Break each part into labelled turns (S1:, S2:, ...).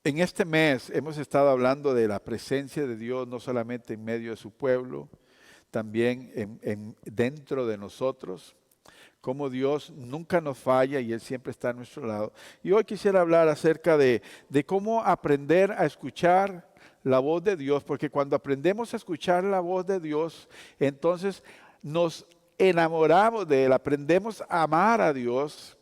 S1: En este mes hemos estado hablando de la presencia de Dios, no solamente en medio de su pueblo, también dentro de nosotros, cómo Dios nunca nos falla y Él siempre está a nuestro lado. Y hoy quisiera hablar acerca de cómo aprender a escuchar la voz de Dios, porque cuando aprendemos a escuchar la voz de Dios, entonces nos enamoramos de Él, aprendemos a amar a Dios.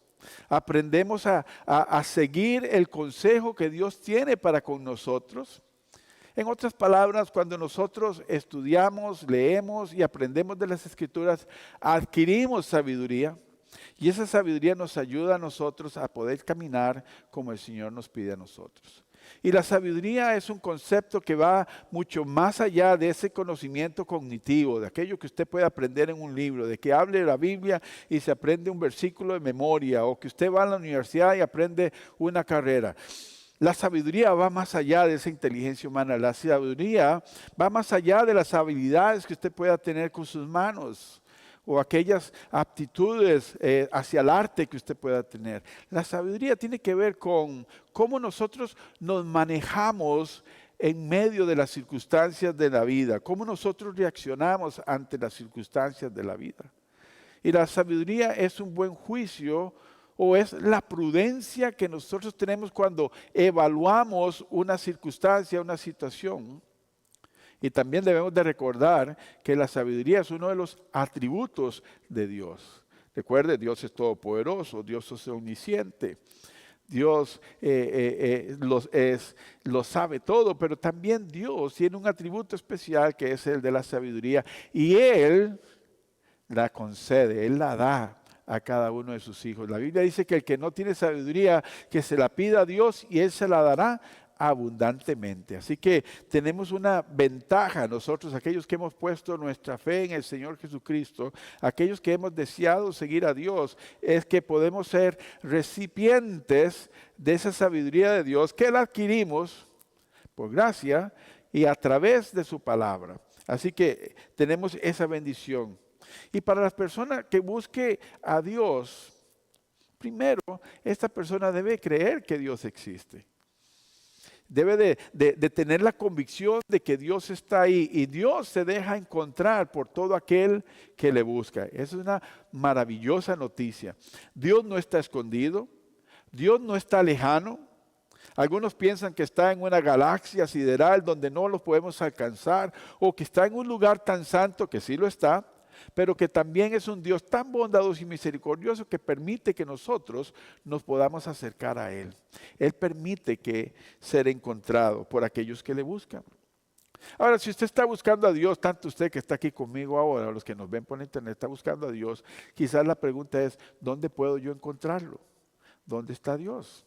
S1: Aprendemos a seguir el consejo que Dios tiene para con nosotros. En otras palabras, cuando nosotros estudiamos, leemos y aprendemos de las Escrituras, adquirimos sabiduría y esa sabiduría nos ayuda a nosotros a poder caminar como el Señor nos pide a nosotros. Y la sabiduría es un concepto que va mucho más allá de ese conocimiento cognitivo, de aquello que usted puede aprender en un libro, de que hable la Biblia y se aprende un versículo de memoria, o que usted va a la universidad y aprende una carrera. La sabiduría va más allá de esa inteligencia humana. La sabiduría va más allá de las habilidades que usted pueda tener con sus manos o aquellas aptitudes hacia el arte que usted pueda tener. La sabiduría tiene que ver con cómo nosotros nos manejamos en medio de las circunstancias de la vida, cómo nosotros reaccionamos ante las circunstancias de la vida. Y la sabiduría es un buen juicio o es la prudencia que nosotros tenemos cuando evaluamos una circunstancia, una situación. Y también debemos de recordar que la sabiduría es uno de los atributos de Dios. Recuerde, Dios es todopoderoso, Dios es omnisciente, Dios lo sabe todo, pero también Dios tiene un atributo especial que es el de la sabiduría. Y Él la concede, Él la da a cada uno de sus hijos. La Biblia dice que el que no tiene sabiduría, que se la pida a Dios y Él se la dará abundantemente. Así que tenemos una ventaja nosotros, aquellos que hemos puesto nuestra fe en el Señor Jesucristo, aquellos que hemos deseado seguir a Dios, es que podemos ser recipientes de esa sabiduría de Dios que la adquirimos por gracia y a través de su palabra. Así que tenemos esa bendición. Y para las personas que busque a Dios, primero, esta persona debe creer que Dios existe. Debe de tener la convicción de que Dios está ahí y Dios se deja encontrar por todo aquel que le busca. Esa es una maravillosa noticia. Dios no está escondido, Dios no está lejano. Algunos piensan que está en una galaxia sideral donde no lo podemos alcanzar o que está en un lugar tan santo que sí lo está, pero que también es un Dios tan bondadoso y misericordioso que permite que nosotros nos podamos acercar a Él. Él permite que ser encontrado por aquellos que le buscan. Ahora, si usted está buscando a Dios, tanto usted que está aquí conmigo ahora, los que nos ven por internet, está buscando a Dios, quizás la pregunta es, ¿dónde puedo yo encontrarlo? ¿Dónde está Dios?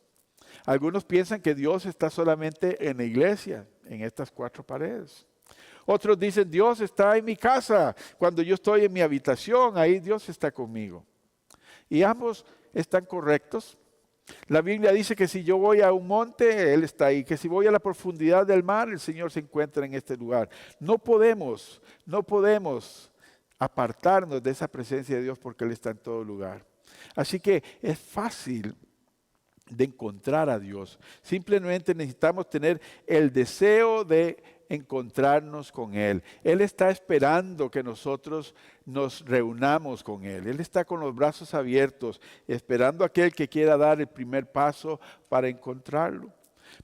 S1: Algunos piensan que Dios está solamente en la iglesia, en estas 4 paredes. Otros dicen, Dios está en mi casa. Cuando yo estoy en mi habitación, ahí Dios está conmigo. Y ambos están correctos. La Biblia dice que si yo voy a un monte, Él está ahí. Que si voy a la profundidad del mar, el Señor se encuentra en este lugar. No podemos apartarnos de esa presencia de Dios porque Él está en todo lugar. Así que es fácil de encontrar a Dios. Simplemente necesitamos tener el deseo de encontrarnos con Él. Él está esperando que nosotros nos reunamos con Él. Él está con los brazos abiertos, esperando a aquel que quiera dar el primer paso para encontrarlo.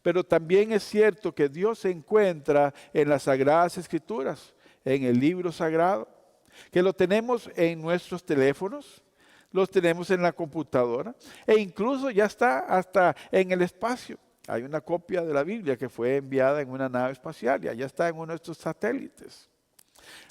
S1: Pero también es cierto que Dios se encuentra en las Sagradas Escrituras, en el libro sagrado, que lo tenemos en nuestros teléfonos, los tenemos en la computadora e incluso ya está hasta en el espacio. Hay una copia de la Biblia que fue enviada en una nave espacial y allá está en uno de estos satélites.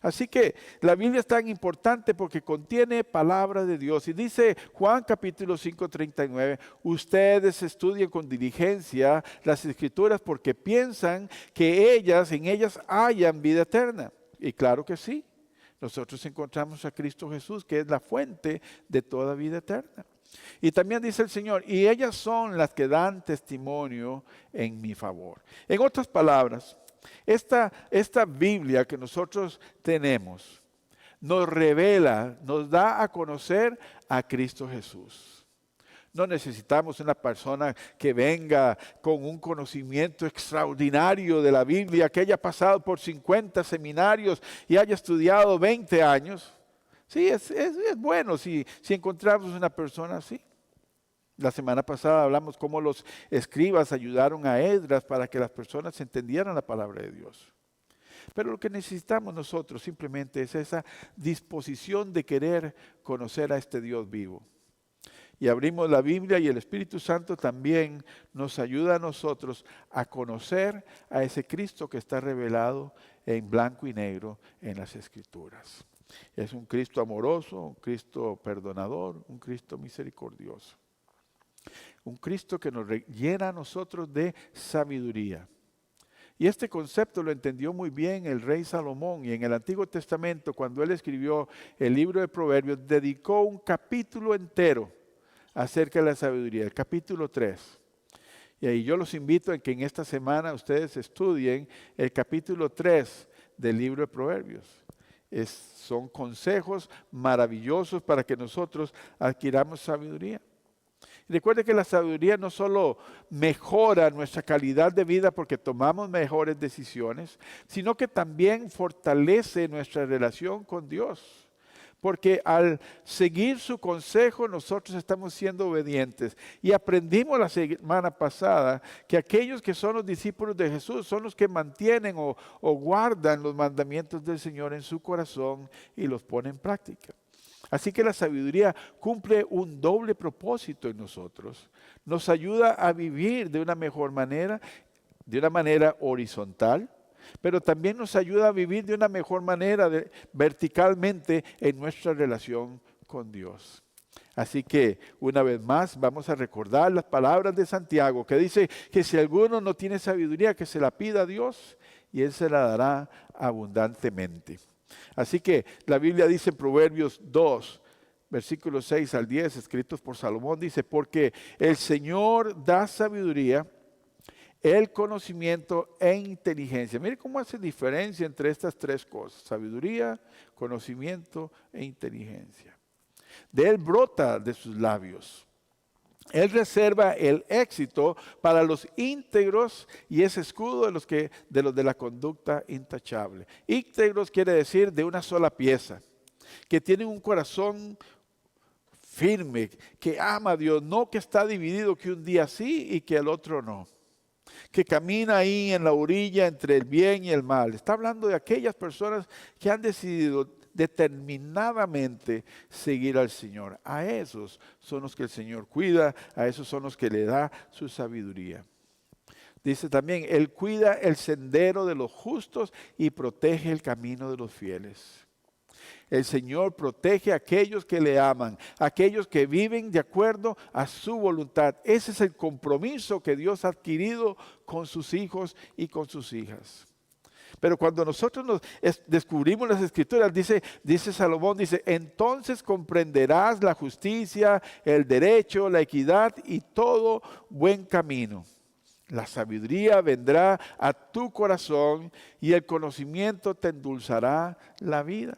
S1: Así que la Biblia es tan importante porque contiene palabra de Dios. Y dice Juan capítulo 5:39, ustedes estudien con diligencia las Escrituras porque piensan que en ellas hayan vida eterna. Y claro que sí. Nosotros encontramos a Cristo Jesús, que es la fuente de toda vida eterna. Y también dice el Señor, y ellas son las que dan testimonio en mi favor. En otras palabras, esta Biblia que nosotros tenemos nos revela, nos da a conocer a Cristo Jesús. No necesitamos una persona que venga con un conocimiento extraordinario de la Biblia, que haya pasado por 50 seminarios y haya estudiado 20 años. Sí, es bueno si encontramos una persona así. La semana pasada hablamos cómo los escribas ayudaron a Esdras para que las personas entendieran la palabra de Dios. Pero lo que necesitamos nosotros simplemente es esa disposición de querer conocer a este Dios vivo. Y abrimos la Biblia y el Espíritu Santo también nos ayuda a nosotros a conocer a ese Cristo que está revelado en blanco y negro en las Escrituras. Es un Cristo amoroso, un Cristo perdonador, un Cristo misericordioso. Un Cristo que nos llena a nosotros de sabiduría. Y este concepto lo entendió muy bien el rey Salomón, y en el Antiguo Testamento, cuando él escribió el libro de Proverbios, dedicó un capítulo entero acerca de la sabiduría, el capítulo 3. Y ahí yo los invito a que en esta semana ustedes estudien el capítulo 3 del libro de Proverbios. Son consejos maravillosos para que nosotros adquiramos sabiduría. Recuerde que la sabiduría no solo mejora nuestra calidad de vida porque tomamos mejores decisiones, sino que también fortalece nuestra relación con Dios. Porque al seguir su consejo nosotros estamos siendo obedientes. Y aprendimos la semana pasada que aquellos que son los discípulos de Jesús son los que mantienen o guardan los mandamientos del Señor en su corazón y los ponen en práctica. Así que la sabiduría cumple un doble propósito en nosotros. Nos ayuda a vivir de una mejor manera, de una manera horizontal, pero también nos ayuda a vivir de una mejor manera verticalmente en nuestra relación con Dios. Así que una vez más vamos a recordar las palabras de Santiago que dice que si alguno no tiene sabiduría que se la pida a Dios y Él se la dará abundantemente. Así que la Biblia dice en Proverbios 2, versículos 6 al 10, escritos por Salomón, dice, porque el Señor da sabiduría, el conocimiento e inteligencia. Mire cómo hace diferencia entre estas tres cosas, sabiduría, conocimiento e inteligencia. De Él brota de sus labios. Él reserva el éxito para los íntegros y es escudo de los de la conducta intachable. Íntegros quiere decir de una sola pieza, que tienen un corazón firme, que ama a Dios, no que está dividido, que un día sí y que el otro no. Que camina ahí en la orilla entre el bien y el mal. Está hablando de aquellas personas que han decidido determinadamente seguir al Señor. A esos son los que el Señor cuida, a esos son los que le da su sabiduría. Dice también, Él cuida el sendero de los justos y protege el camino de los fieles. El Señor protege a aquellos que le aman, a aquellos que viven de acuerdo a su voluntad. Ese es el compromiso que Dios ha adquirido con sus hijos y con sus hijas. Pero cuando nosotros descubrimos las Escrituras, dice Salomón, dice, entonces comprenderás la justicia, el derecho, la equidad y todo buen camino. La sabiduría vendrá a tu corazón y el conocimiento te endulzará la vida.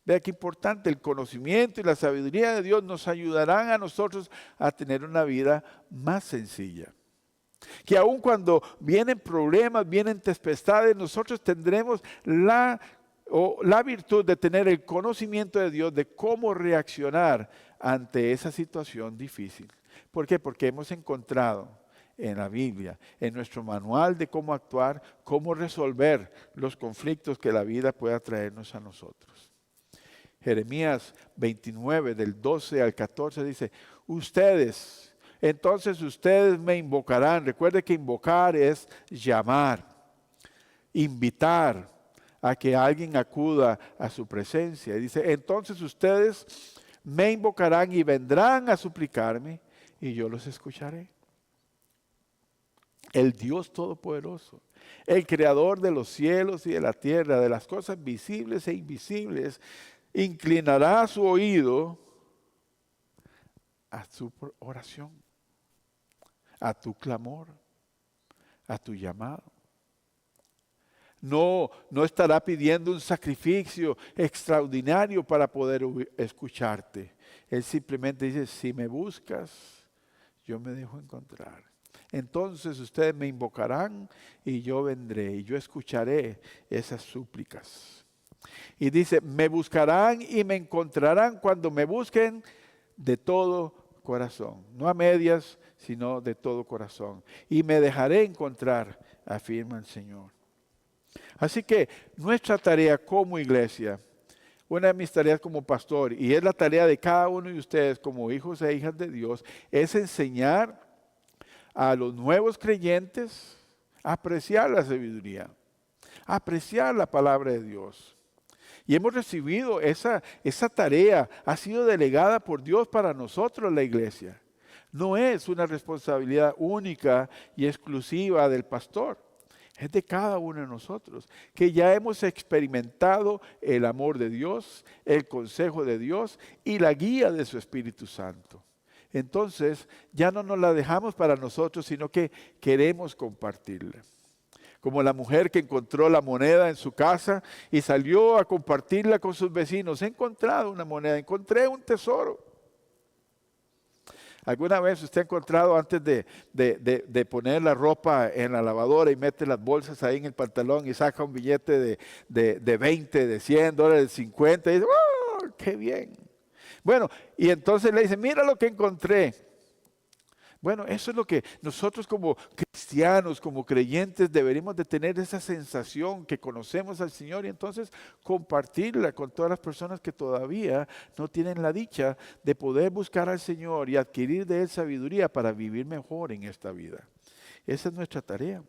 S1: Vea qué importante, el conocimiento y la sabiduría de Dios nos ayudarán a nosotros a tener una vida más sencilla. Que aun cuando vienen problemas, vienen tempestades, nosotros tendremos la virtud de tener el conocimiento de Dios de cómo reaccionar ante esa situación difícil. ¿Por qué? Porque hemos encontrado en la Biblia, en nuestro manual de cómo actuar, cómo resolver los conflictos que la vida pueda traernos a nosotros. Jeremías 29, del 12 al 14 dice, entonces ustedes me invocarán. Recuerde que invocar es llamar, invitar a que alguien acuda a su presencia. Y dice, entonces ustedes me invocarán y vendrán a suplicarme y yo los escucharé. El Dios Todopoderoso, el Creador de los cielos y de la tierra, de las cosas visibles e invisibles, inclinará su oído a tu oración, a tu clamor, a tu llamado. No estará pidiendo un sacrificio extraordinario para poder escucharte. Él simplemente dice, si me buscas yo me dejo encontrar. Entonces ustedes me invocarán y yo vendré y yo escucharé esas súplicas. Y dice, me buscarán y me encontrarán cuando me busquen de todo corazón. No a medias, sino de todo corazón. Y me dejaré encontrar, afirma el Señor. Así que nuestra tarea como iglesia, una de mis tareas como pastor, y es la tarea de cada uno de ustedes como hijos e hijas de Dios, es enseñar a los nuevos creyentes a apreciar la sabiduría, a apreciar la palabra de Dios. Y hemos recibido esa tarea, ha sido delegada por Dios para nosotros, la iglesia. No es una responsabilidad única y exclusiva del pastor. Es de cada uno de nosotros, que ya hemos experimentado el amor de Dios, el consejo de Dios y la guía de su Espíritu Santo. Entonces, ya no nos la dejamos para nosotros, sino que queremos compartirla. Como la mujer que encontró la moneda en su casa y salió a compartirla con sus vecinos. He encontrado una moneda, encontré un tesoro. ¿Alguna vez usted ha encontrado antes de poner la ropa en la lavadora y mete las bolsas ahí en el pantalón y saca un billete de 20, de 100 dólares, de 50 y dice, ¡oh, qué bien! Bueno, y entonces le dice, mira lo que encontré. Bueno, eso es lo que nosotros como cristianos, como creyentes, deberíamos de tener esa sensación que conocemos al Señor y entonces compartirla con todas las personas que todavía no tienen la dicha de poder buscar al Señor y adquirir de Él sabiduría para vivir mejor en esta vida. Esa es nuestra tarea.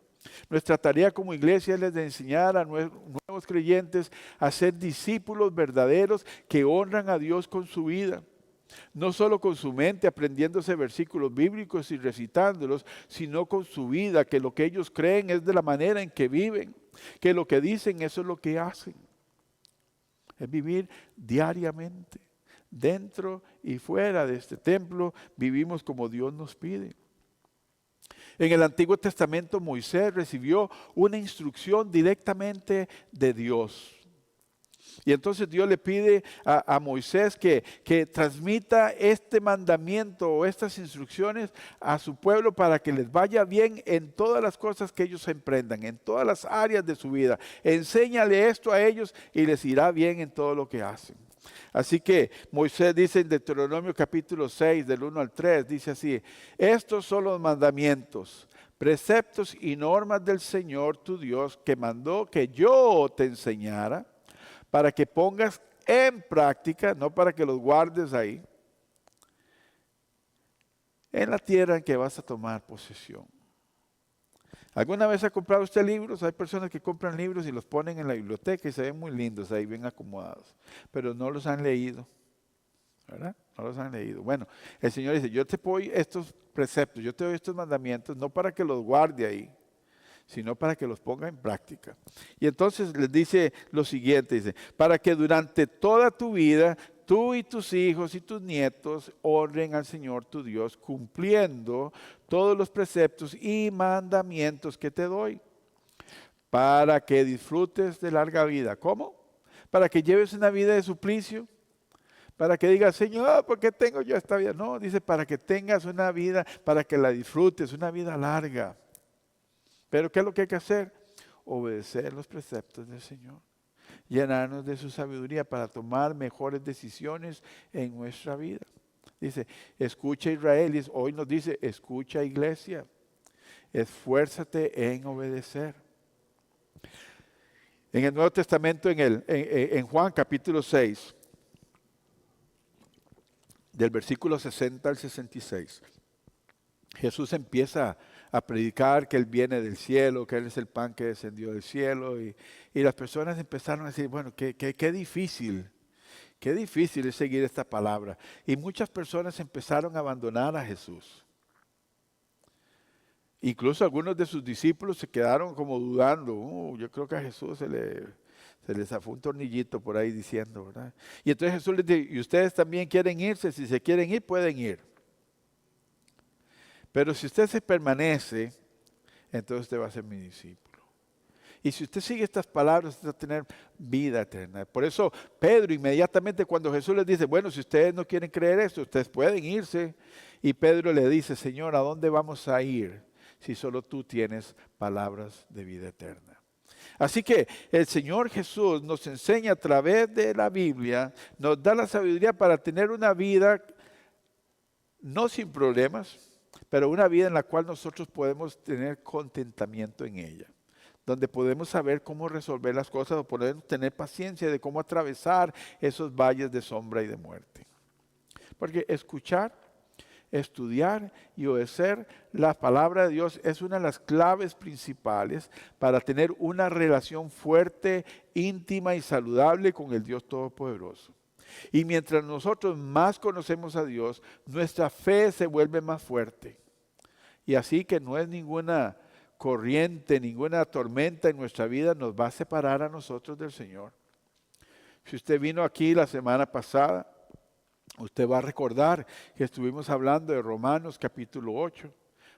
S1: Nuestra tarea como iglesia es de enseñar a nuevos creyentes a ser discípulos verdaderos que honran a Dios con su vida. No solo con su mente aprendiéndose versículos bíblicos y recitándolos, sino con su vida, que lo que ellos creen es de la manera en que viven, que lo que dicen eso es lo que hacen. Es vivir diariamente, dentro y fuera de este templo, vivimos como Dios nos pide. En el Antiguo Testamento Moisés recibió una instrucción directamente de Dios. Y entonces Dios le pide a Moisés que transmita este mandamiento o estas instrucciones a su pueblo para que les vaya bien en todas las cosas que ellos emprendan, en todas las áreas de su vida. Enséñale esto a ellos y les irá bien en todo lo que hacen. Así que Moisés dice en Deuteronomio capítulo 6, del 1 al 3, dice así, estos son los mandamientos, preceptos y normas del Señor tu Dios que mandó que yo te enseñara, para que pongas en práctica, no para que los guardes ahí, en la tierra en que vas a tomar posesión. ¿Alguna vez ha comprado usted libros? Hay personas que compran libros y los ponen en la biblioteca y se ven muy lindos ahí, bien acomodados, pero no los han leído, ¿verdad? No los han leído. Bueno, el Señor dice, yo te doy estos preceptos, yo te doy estos mandamientos, no para que los guarde ahí, sino para que los ponga en práctica. Y entonces les dice lo siguiente, dice, para que durante toda tu vida, tú y tus hijos y tus nietos honren al Señor tu Dios, cumpliendo todos los preceptos y mandamientos que te doy, para que disfrutes de larga vida. ¿Cómo? Para que lleves una vida de suplicio, para que digas, Señor, ¿por qué tengo yo esta vida? No, dice, para que tengas una vida, para que la disfrutes, una vida larga. Pero ¿qué es lo que hay que hacer? Obedecer los preceptos del Señor. Llenarnos de su sabiduría para tomar mejores decisiones en nuestra vida. Dice, escucha Israel, hoy nos dice, escucha iglesia, esfuérzate en obedecer. En el Nuevo Testamento, en Juan capítulo 6, del versículo 60 al 66, Jesús empieza a predicar que Él viene del cielo, que Él es el pan que descendió del cielo. Y las personas empezaron a decir, bueno, qué difícil es seguir esta palabra. Y muchas personas empezaron a abandonar a Jesús. Incluso algunos de sus discípulos se quedaron como dudando. Yo creo que a Jesús se le zafó un tornillito por ahí diciendo, ¿verdad? Y entonces Jesús les dice, y ustedes también quieren irse, si se quieren ir, pueden ir. Pero si usted se permanece, entonces usted va a ser mi discípulo. Y si usted sigue estas palabras, usted va a tener vida eterna. Por eso Pedro inmediatamente cuando Jesús les dice, bueno, si ustedes no quieren creer esto, ustedes pueden irse. Y Pedro le dice, Señor, ¿a dónde vamos a ir si solo tú tienes palabras de vida eterna? Así que el Señor Jesús nos enseña a través de la Biblia, nos da la sabiduría para tener una vida no sin problemas, pero una vida en la cual nosotros podemos tener contentamiento en ella, donde podemos saber cómo resolver las cosas o podemos tener paciencia de cómo atravesar esos valles de sombra y de muerte. Porque escuchar, estudiar y obedecer la palabra de Dios es una de las claves principales para tener una relación fuerte, íntima y saludable con el Dios Todopoderoso. Y mientras nosotros más conocemos a Dios, nuestra fe se vuelve más fuerte. Y así que no es ninguna corriente, ninguna tormenta en nuestra vida nos va a separar a nosotros del Señor. Si usted vino aquí la semana pasada, usted va a recordar que estuvimos hablando de Romanos capítulo 8,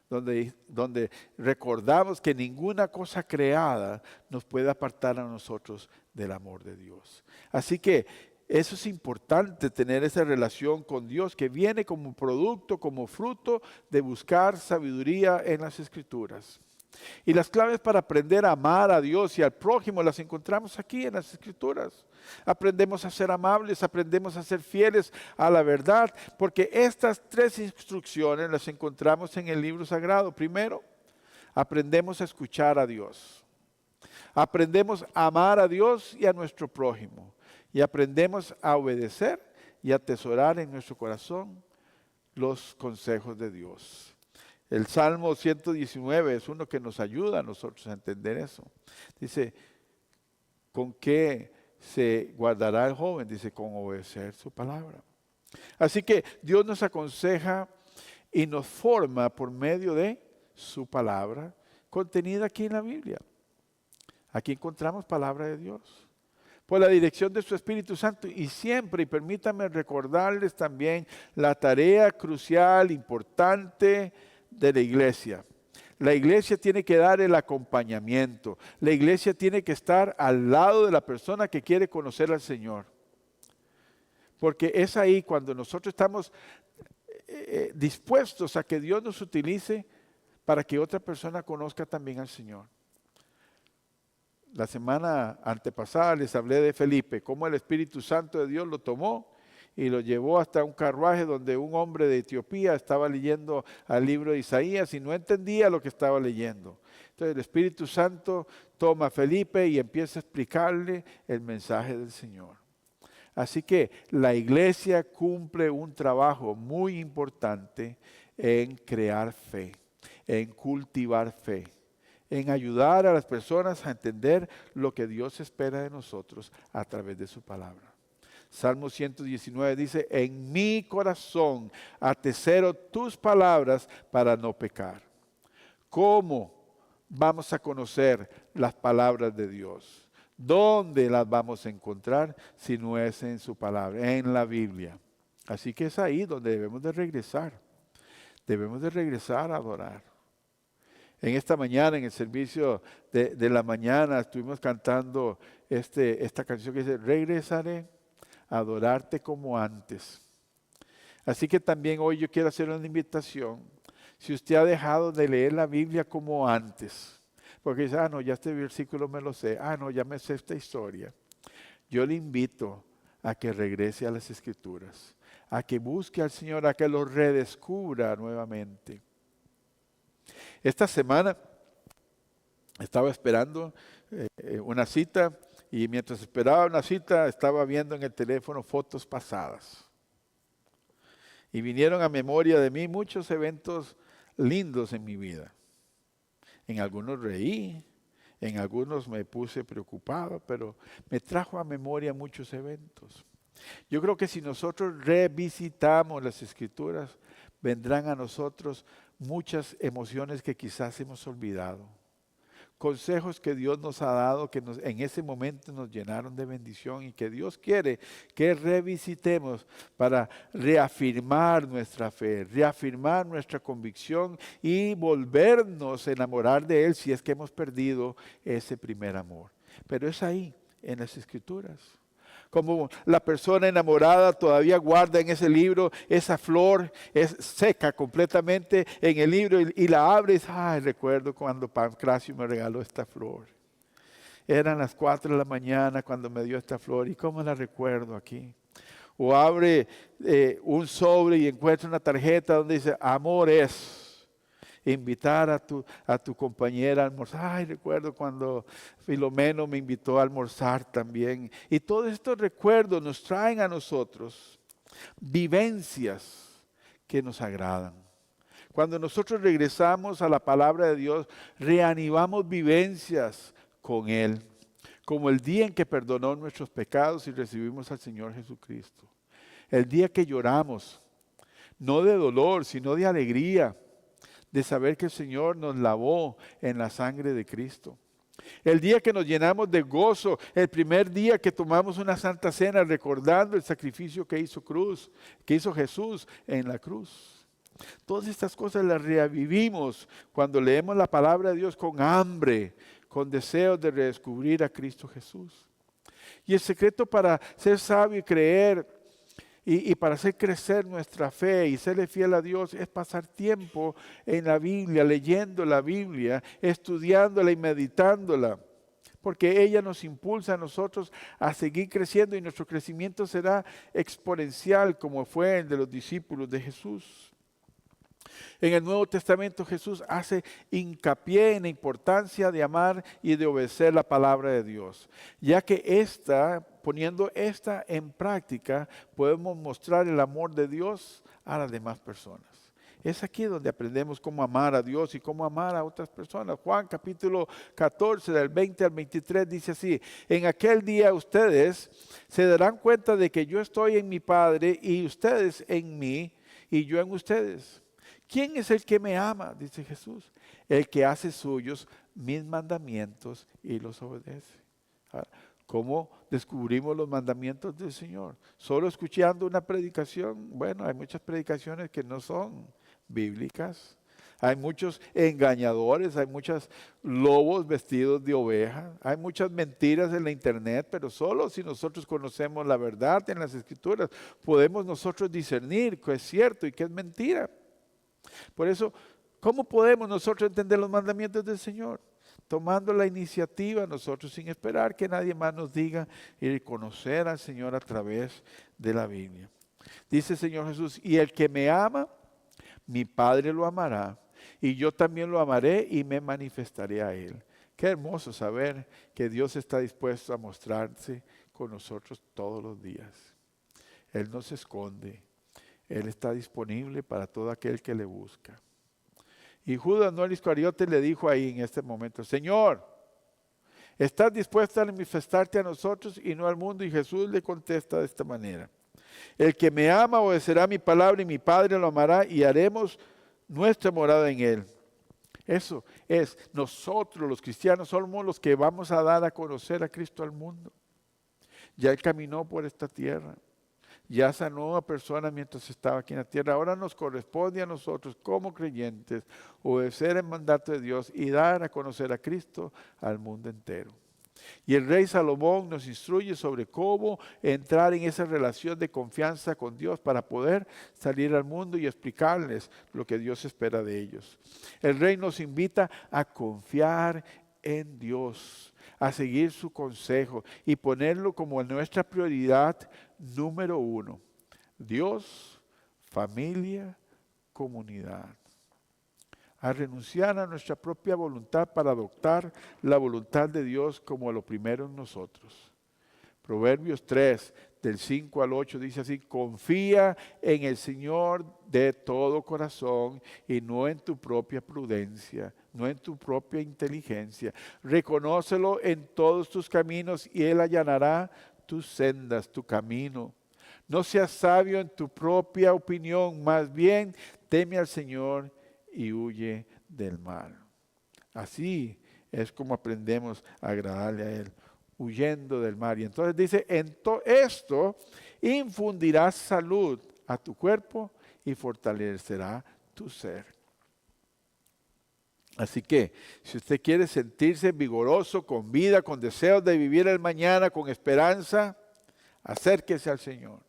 S1: donde recordamos que ninguna cosa creada nos puede apartar a nosotros del amor de Dios. Así que eso es importante, tener esa relación con Dios que viene como producto, como fruto de buscar sabiduría en las Escrituras. Y las claves para aprender a amar a Dios y al prójimo las encontramos aquí en las Escrituras. Aprendemos a ser amables, aprendemos a ser fieles a la verdad, porque estas tres instrucciones las encontramos en el libro sagrado. Primero, aprendemos a escuchar a Dios. Aprendemos a amar a Dios y a nuestro prójimo. Y aprendemos a obedecer y a atesorar en nuestro corazón los consejos de Dios. El Salmo 119 es uno que nos ayuda a nosotros a entender eso. Dice, ¿con qué se guardará el joven? Dice, con obedecer su palabra. Así que Dios nos aconseja y nos forma por medio de su palabra contenida aquí en la Biblia. Aquí encontramos palabra de Dios. Por la dirección de su Espíritu Santo y siempre, y permítanme recordarles también la tarea crucial, importante de la iglesia. La iglesia tiene que dar el acompañamiento. La iglesia tiene que estar al lado de la persona que quiere conocer al Señor. Porque es ahí cuando nosotros estamos dispuestos a que Dios nos utilice para que otra persona conozca también al Señor. La semana antepasada les hablé de Felipe, cómo el Espíritu Santo de Dios lo tomó y lo llevó hasta un carruaje donde un hombre de Etiopía estaba leyendo el libro de Isaías y no entendía lo que estaba leyendo. Entonces el Espíritu Santo toma a Felipe y empieza a explicarle el mensaje del Señor. Así que la iglesia cumple un trabajo muy importante en crear fe, en cultivar fe, en ayudar a las personas a entender lo que Dios espera de nosotros a través de su palabra. Salmo 119 dice, en mi corazón atesoro tus palabras para no pecar. ¿Cómo vamos a conocer las palabras de Dios? ¿Dónde las vamos a encontrar si no es en su palabra, en la Biblia? Así que es ahí donde debemos de regresar. Debemos de regresar a adorar. En esta mañana, en el servicio de la mañana, estuvimos cantando esta canción que dice, regresaré a adorarte como antes. Así que también hoy yo quiero hacer una invitación. Si usted ha dejado de leer la Biblia como antes, porque dice, no, ya este versículo me lo sé, no, ya me sé esta historia. Yo le invito a que regrese a las Escrituras, a que busque al Señor, a que lo redescubra nuevamente. Esta semana estaba esperando una cita y mientras esperaba una cita estaba viendo en el teléfono fotos pasadas. Y vinieron a memoria de mí muchos eventos lindos en mi vida. En algunos reí, en algunos me puse preocupado, pero me trajo a memoria muchos eventos. Yo creo que si nosotros revisitamos las Escrituras, vendrán a nosotros muchas emociones que quizás hemos olvidado. consejos que Dios nos ha dado, que en ese momento nos llenaron de bendición y que Dios quiere que revisitemos para reafirmar nuestra fe, reafirmar nuestra convicción y volvernos a enamorar de Él si es que hemos perdido ese primer amor. Pero es ahí, en las Escrituras. Como la persona enamorada todavía guarda en ese libro esa flor, es seca completamente en el libro y la abre y dice, ay, recuerdo cuando Pancracio me regaló esta flor. Eran las 4 de la mañana cuando me dio esta flor y cómo la recuerdo aquí. O abre un sobre y encuentra una tarjeta donde dice, amor es. Invitar a tu compañera a almorzar. Ay, recuerdo cuando Filomeno me invitó a almorzar también. Y todos estos recuerdos nos traen a nosotros vivencias que nos agradan. Cuando nosotros regresamos a la palabra de Dios, reanimamos vivencias con Él. Como el día en que perdonó nuestros pecados y recibimos al Señor Jesucristo. El día que lloramos, no de dolor, sino de alegría, de saber que el Señor nos lavó en la sangre de Cristo. El día que nos llenamos de gozo, el primer día que tomamos una santa cena recordando el sacrificio que hizo Jesús en la cruz. Todas estas cosas las revivimos cuando leemos la palabra de Dios con hambre, con deseos de redescubrir a Cristo Jesús. Y el secreto para ser sabio y creer y para hacer crecer nuestra fe y serle fiel a Dios es pasar tiempo en la Biblia, leyendo la Biblia, estudiándola y meditándola. Porque ella nos impulsa a nosotros a seguir creciendo y nuestro crecimiento será exponencial como fue el de los discípulos de Jesús. En el Nuevo Testamento Jesús hace hincapié en la importancia de amar y de obedecer la palabra de Dios, ya que poniendo esta en práctica, podemos mostrar el amor de Dios a las demás personas. Es aquí donde aprendemos cómo amar a Dios y cómo amar a otras personas. Juan capítulo 14, del 20 al 23 dice así, en aquel día ustedes se darán cuenta de que yo estoy en mi Padre y ustedes en mí y yo en ustedes. ¿Quién es el que me ama? Dice Jesús. El que hace suyos mis mandamientos y los obedece. ¿Cómo descubrimos los mandamientos del Señor? Solo escuchando una predicación. Bueno, hay muchas predicaciones que no son bíblicas. Hay muchos engañadores, hay muchos lobos vestidos de oveja, hay muchas mentiras en la internet, pero solo si nosotros conocemos la verdad en las Escrituras, podemos nosotros discernir qué es cierto y qué es mentira. Por eso, ¿cómo podemos nosotros entender los mandamientos del Señor? Tomando la iniciativa nosotros sin esperar que nadie más nos diga y conocer al Señor a través de la Biblia. Dice el Señor Jesús, y el que me ama, mi Padre lo amará, y yo también lo amaré y me manifestaré a Él. Qué hermoso saber que Dios está dispuesto a mostrarse con nosotros todos los días. Él no se esconde. Él está disponible para todo aquel que le busca. Y Judas, no el Iscariote, le dijo ahí en este momento, Señor, ¿estás dispuesto a manifestarte a nosotros y no al mundo? Y Jesús le contesta de esta manera, el que me ama obedecerá mi palabra y mi Padre lo amará y haremos nuestra morada en él. Eso es, nosotros los cristianos somos los que vamos a dar a conocer a Cristo al mundo. Ya Él caminó por esta tierra. Ya sanó a personas mientras estaba aquí en la tierra. Ahora nos corresponde a nosotros como creyentes obedecer el mandato de Dios y dar a conocer a Cristo al mundo entero. Y el rey Salomón nos instruye sobre cómo entrar en esa relación de confianza con Dios para poder salir al mundo y explicarles lo que Dios espera de ellos. El rey nos invita a confiar en Dios, a seguir su consejo y ponerlo como nuestra prioridad número 1. Dios, familia, comunidad. A renunciar a nuestra propia voluntad para adoptar la voluntad de Dios como lo primero en nosotros. Proverbios 3, del 5 al 8 dice así, confía en el Señor de todo corazón y no en tu propia prudencia, no en tu propia inteligencia. Reconócelo en todos tus caminos y Él allanará tus sendas, tu camino. No seas sabio en tu propia opinión, más bien teme al Señor y huye del mal. Así es como aprendemos a agradarle a Él, huyendo del mal. Y entonces dice, esto infundirá salud a tu cuerpo y fortalecerá tu ser. Así que, si usted quiere sentirse vigoroso, con vida, con deseos de vivir el mañana, con esperanza, acérquese al Señor.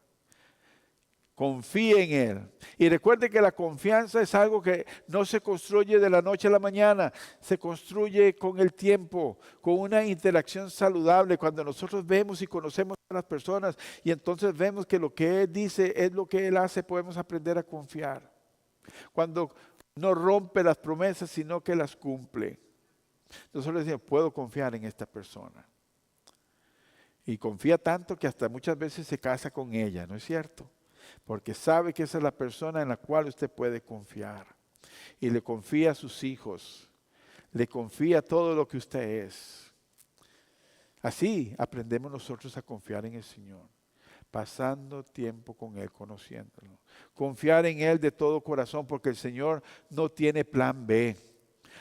S1: Confíe en Él. Y recuerde que la confianza es algo que no se construye de la noche a la mañana, se construye con el tiempo, con una interacción saludable. Cuando nosotros vemos y conocemos a las personas y entonces vemos que lo que Él dice es lo que Él hace, podemos aprender a confiar. Cuando no rompe las promesas, sino que las cumple. Nosotros decimos, puedo confiar en esta persona. Y confía tanto que hasta muchas veces se casa con ella, ¿no es cierto? Porque sabe que esa es la persona en la cual usted puede confiar. Y le confía a sus hijos, le confía todo lo que usted es. Así aprendemos nosotros a confiar en el Señor, pasando tiempo con Él, conociéndolo. Confiar en Él de todo corazón, porque el Señor no tiene plan B.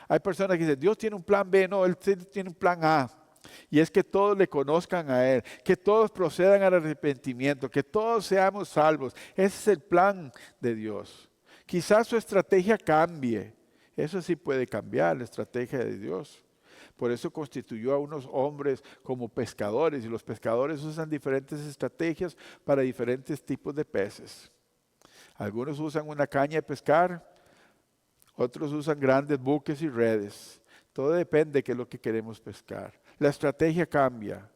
S1: Hay personas que dicen, Dios tiene un plan B, no, Él tiene un plan A. Y es que todos le conozcan a Él, que todos procedan al arrepentimiento, que todos seamos salvos. Ese es el plan de Dios. Quizás su estrategia cambie. Eso sí puede cambiar, la estrategia de Dios. Por eso constituyó a unos hombres como pescadores, y los pescadores usan diferentes estrategias para diferentes tipos de peces. Algunos usan una caña de pescar, otros usan grandes buques y redes. Todo depende de qué es lo que queremos pescar. La estrategia cambia,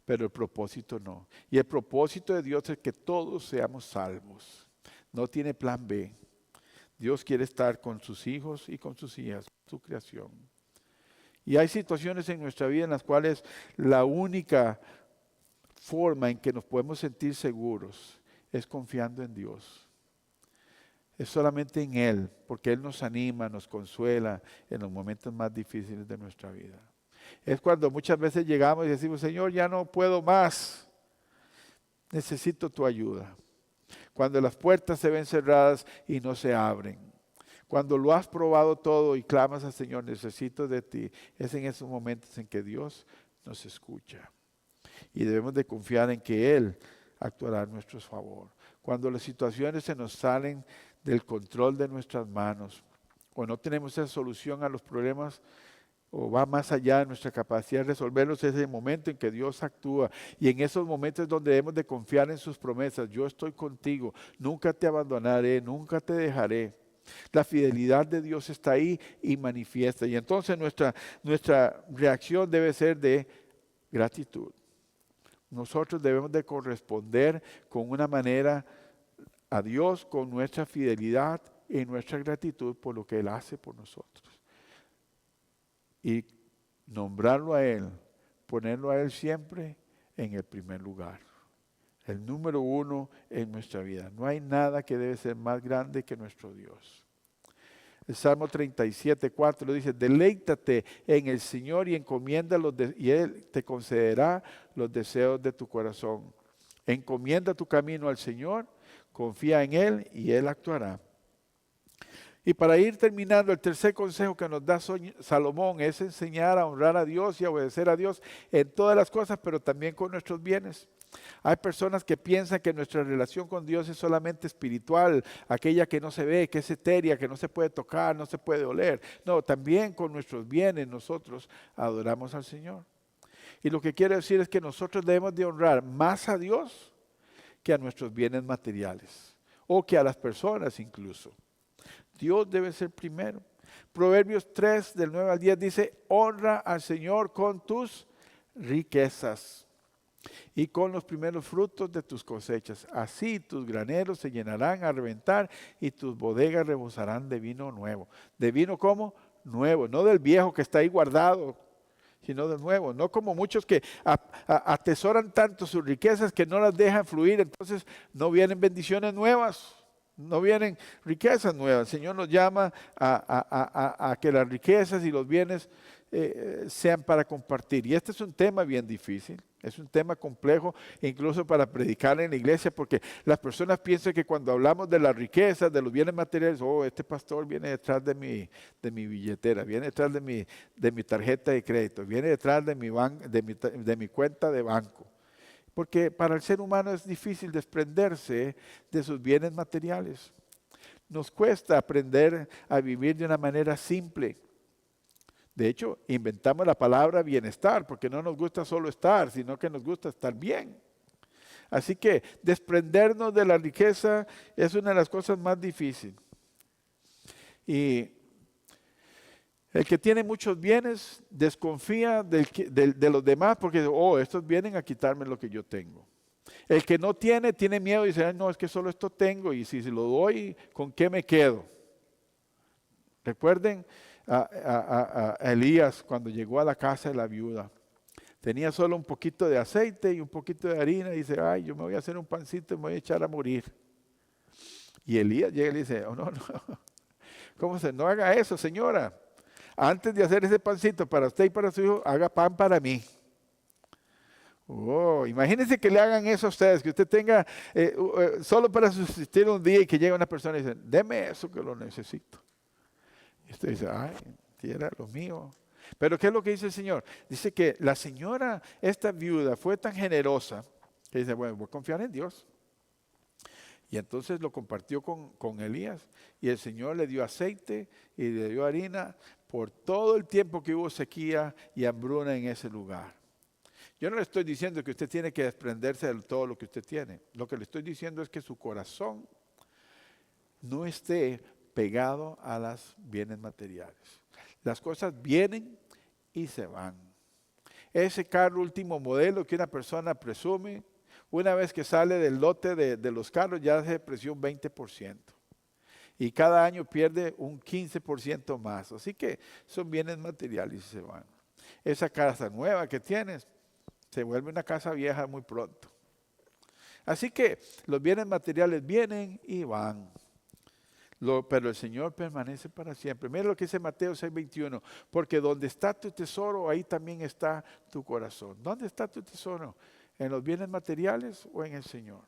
S1: pero el propósito no. Y el propósito de Dios es que todos seamos salvos. No tiene plan B. Dios quiere estar con sus hijos y con sus hijas, su creación. Y hay situaciones en nuestra vida en las cuales la única forma en que nos podemos sentir seguros es confiando en Dios. Es solamente en Él, porque Él nos anima, nos consuela en los momentos más difíciles de nuestra vida. Es cuando muchas veces llegamos y decimos, Señor, ya no puedo más, necesito tu ayuda. Cuando las puertas se ven cerradas y no se abren. Cuando lo has probado todo y clamas al Señor, necesito de ti. Es en esos momentos en que Dios nos escucha. Y debemos de confiar en que Él actuará en nuestro favor. Cuando las situaciones se nos salen del control de nuestras manos, o no tenemos esa solución a los problemas, o va más allá de nuestra capacidad de resolverlos, es el momento en que Dios actúa. Y en esos momentos es donde debemos de confiar en sus promesas. Yo estoy contigo, nunca te abandonaré, nunca te dejaré. La fidelidad de Dios está ahí y manifiesta. Y entonces nuestra reacción debe ser de gratitud. Nosotros debemos de corresponder con una manera a Dios, con nuestra fidelidad y nuestra gratitud por lo que Él hace por nosotros. Y nombrarlo a Él, ponerlo a Él siempre en el primer lugar. El número uno en nuestra vida. No hay nada que debe ser más grande que nuestro Dios. El Salmo 37:4 dice, deleítate en el Señor y encomiéndalo y Él te concederá los deseos de tu corazón. Encomienda tu camino al Señor, confía en Él y Él actuará. Y para ir terminando, el tercer consejo que nos da Salomón es enseñar a honrar a Dios y a obedecer a Dios en todas las cosas, pero también con nuestros bienes. Hay personas que piensan que nuestra relación con Dios es solamente espiritual, aquella que no se ve, que es etérea, que no se puede tocar, no se puede oler. No, también con nuestros bienes nosotros adoramos al Señor. Y lo que quiero decir es que nosotros debemos de honrar más a Dios que a nuestros bienes materiales o que a las personas incluso. Dios debe ser primero. Proverbios 3, del 9 al 10 dice, honra al Señor con tus riquezas y con los primeros frutos de tus cosechas. Así tus graneros se llenarán a reventar y tus bodegas rebosarán de vino nuevo. ¿De vino cómo? Nuevo, no del viejo que está ahí guardado, sino del nuevo. No como muchos que atesoran tanto sus riquezas que no las dejan fluir, entonces no vienen bendiciones nuevas. No vienen riquezas nuevas. El Señor nos llama a que las riquezas y los bienes sean para compartir. Y este es un tema bien difícil, es un tema complejo, incluso para predicar en la iglesia, porque las personas piensan que cuando hablamos de la riqueza, de los bienes materiales, oh, este pastor viene detrás de mi billetera, viene detrás de mi tarjeta de crédito, viene detrás de mi cuenta de banco. Porque para el ser humano es difícil desprenderse de sus bienes materiales. Nos cuesta aprender a vivir de una manera simple. De hecho, inventamos la palabra bienestar, porque no nos gusta solo estar, sino que nos gusta estar bien. Así que desprendernos de la riqueza es una de las cosas más difíciles. Y el que tiene muchos bienes desconfía de los demás porque, oh, estos vienen a quitarme lo que yo tengo. El que no tiene miedo y dice, "Ay, no, es que solo esto tengo y si se lo doy, ¿con qué me quedo?" Recuerden a Elías cuando llegó a la casa de la viuda. Tenía solo un poquito de aceite y un poquito de harina y dice, ay, yo me voy a hacer un pancito y me voy a echar a morir. Y Elías llega y le dice, oh, no, no, ¿cómo se? No haga eso, señora. Antes de hacer ese pancito para usted y para su hijo, haga pan para mí. Oh, imagínense que le hagan eso a ustedes, que usted tenga solo para subsistir un día y que llegue una persona y dice, deme eso que lo necesito. Y usted dice, ay, si era lo mío. Pero ¿qué es lo que dice el Señor? Dice que la señora, esta viuda, fue tan generosa que dice, bueno, voy a confiar en Dios. Y entonces lo compartió con Elías y el Señor le dio aceite y le dio harina por todo el tiempo que hubo sequía y hambruna en ese lugar. Yo no le estoy diciendo que usted tiene que desprenderse de todo lo que usted tiene. Lo que le estoy diciendo es que su corazón no esté pegado a los bienes materiales. Las cosas vienen y se van. Ese carro último modelo que una persona presume, una vez que sale del lote de los carros ya se depreció un 20%. Y cada año pierde un 15% más. Así que son bienes materiales y se van. Esa casa nueva que tienes se vuelve una casa vieja muy pronto. Así que los bienes materiales vienen y van. Pero el Señor permanece para siempre. Mira lo que dice Mateo 6:21. Porque donde está tu tesoro, ahí también está tu corazón. ¿Dónde está tu tesoro? ¿En los bienes materiales o en el Señor?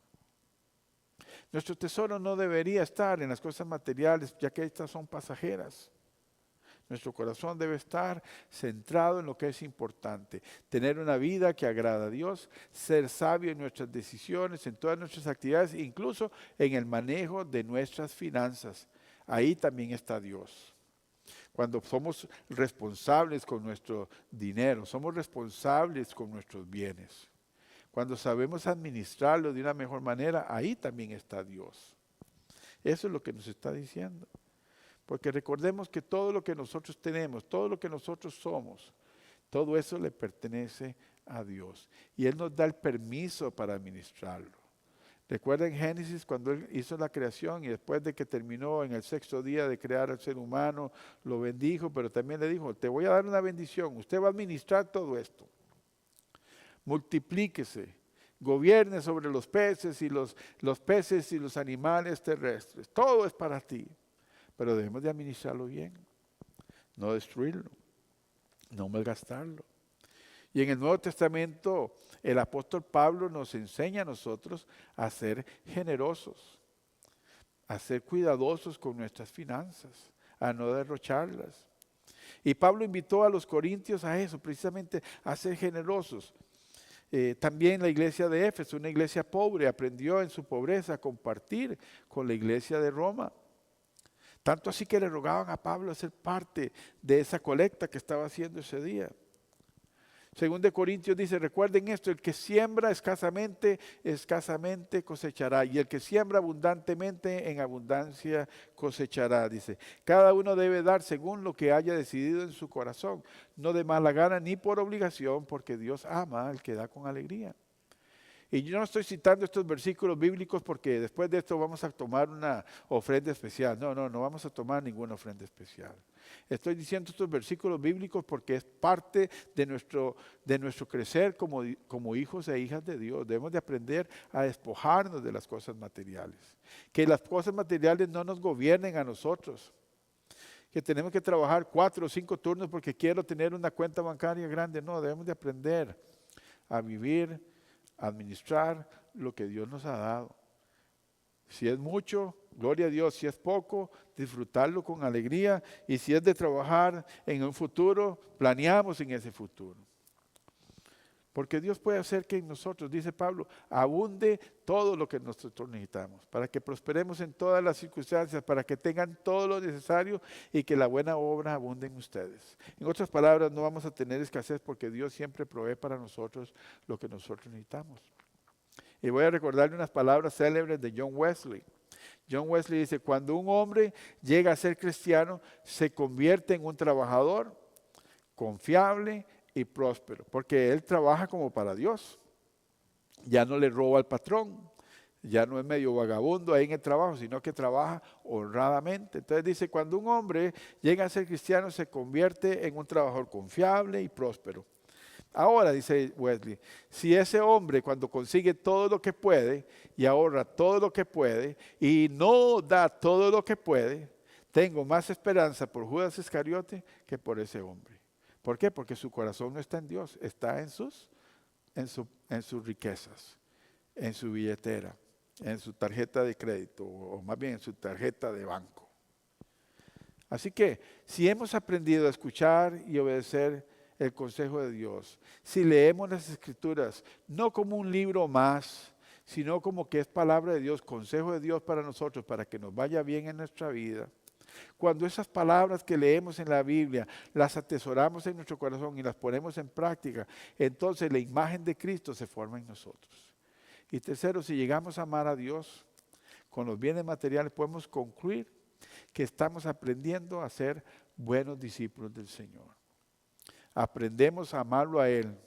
S1: Nuestro tesoro no debería estar en las cosas materiales, ya que estas son pasajeras. Nuestro corazón debe estar centrado en lo que es importante. Tener una vida que agrada a Dios, ser sabio en nuestras decisiones, en todas nuestras actividades, incluso en el manejo de nuestras finanzas. Ahí también está Dios. Cuando somos responsables con nuestro dinero, somos responsables con nuestros bienes. Cuando sabemos administrarlo de una mejor manera, ahí también está Dios. Eso es lo que nos está diciendo. Porque recordemos que todo lo que nosotros tenemos, todo lo que nosotros somos, todo eso le pertenece a Dios. Y Él nos da el permiso para administrarlo. Recuerden Génesis cuando Él hizo la creación y después de que terminó en el 6º día de crear al ser humano, lo bendijo, pero también le dijo, te voy a dar una bendición, usted va a administrar todo esto. Multiplíquese, gobierne sobre los peces y los peces y los animales terrestres. Todo es para ti. Pero debemos de administrarlo bien, no destruirlo, no malgastarlo. Y en el Nuevo Testamento el apóstol Pablo nos enseña a nosotros a ser generosos, a ser cuidadosos con nuestras finanzas, a no derrocharlas. Y Pablo invitó a los corintios a eso, precisamente a ser generosos. También la iglesia de Éfeso, una iglesia pobre, aprendió en su pobreza a compartir con la iglesia de Roma. Tanto así que le rogaban a Pablo a ser parte de esa colecta que estaba haciendo ese día. Según de Corintios dice, recuerden esto, el que siembra escasamente, escasamente cosechará. Y el que siembra abundantemente, en abundancia cosechará. Dice, cada uno debe dar según lo que haya decidido en su corazón. No de mala gana ni por obligación, porque Dios ama al que da con alegría. Y yo no estoy citando estos versículos bíblicos porque después de esto vamos a tomar una ofrenda especial. No vamos a tomar ninguna ofrenda especial. Estoy diciendo estos versículos bíblicos porque es parte de nuestro crecer como hijos e hijas de Dios. Debemos de aprender a despojarnos de las cosas materiales. Que las cosas materiales no nos gobiernen a nosotros. que tenemos que trabajar 4 o 5 turnos porque quiero tener una cuenta bancaria grande. No, debemos de aprender a vivir, a administrar lo que Dios nos ha dado. Si es mucho, gloria a Dios. Si es poco, disfrutarlo con alegría. Y si es de trabajar en un futuro, planeamos en ese futuro. Porque Dios puede hacer que en nosotros, dice Pablo, abunde todo lo que nosotros necesitamos, para que prosperemos en todas las circunstancias, para que tengan todo lo necesario y que la buena obra abunde en ustedes. En otras palabras, no vamos a tener escasez porque Dios siempre provee para nosotros lo que nosotros necesitamos. Y voy a recordarle unas palabras célebres de John Wesley. John Wesley dice, cuando un hombre llega a ser cristiano, se convierte en un trabajador confiable y próspero, porque él trabaja como para Dios. Ya no le roba al patrón, ya no es medio vagabundo ahí en el trabajo, sino que trabaja honradamente. Entonces dice, cuando un hombre llega a ser cristiano, se convierte en un trabajador confiable y próspero. Ahora, dice Wesley, si ese hombre cuando consigue todo lo que puede y ahorra todo lo que puede y no da todo lo que puede, tengo más esperanza por Judas Iscariote que por ese hombre. ¿Por qué? Porque su corazón no está en Dios, está en sus riquezas, en su billetera, en su tarjeta de crédito o más bien en su tarjeta de banco. Así que si hemos aprendido a escuchar y obedecer el consejo de Dios, si leemos las Escrituras no como un libro más, sino como que es palabra de Dios, consejo de Dios para nosotros, para que nos vaya bien en nuestra vida. Cuando esas palabras que leemos en la Biblia las atesoramos en nuestro corazón y las ponemos en práctica, entonces la imagen de Cristo se forma en nosotros. Y tercero, si llegamos a amar a Dios con los bienes materiales, podemos concluir que estamos aprendiendo a ser buenos discípulos del Señor. Aprendemos a amarlo a Él,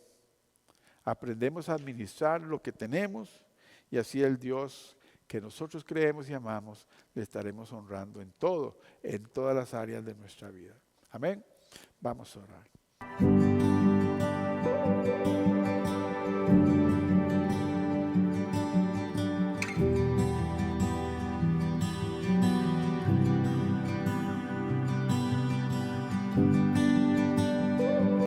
S1: aprendemos a administrar lo que tenemos y así el Dios que nosotros creemos y amamos, le estaremos honrando en todo, en todas las áreas de nuestra vida. Amén. Vamos a orar.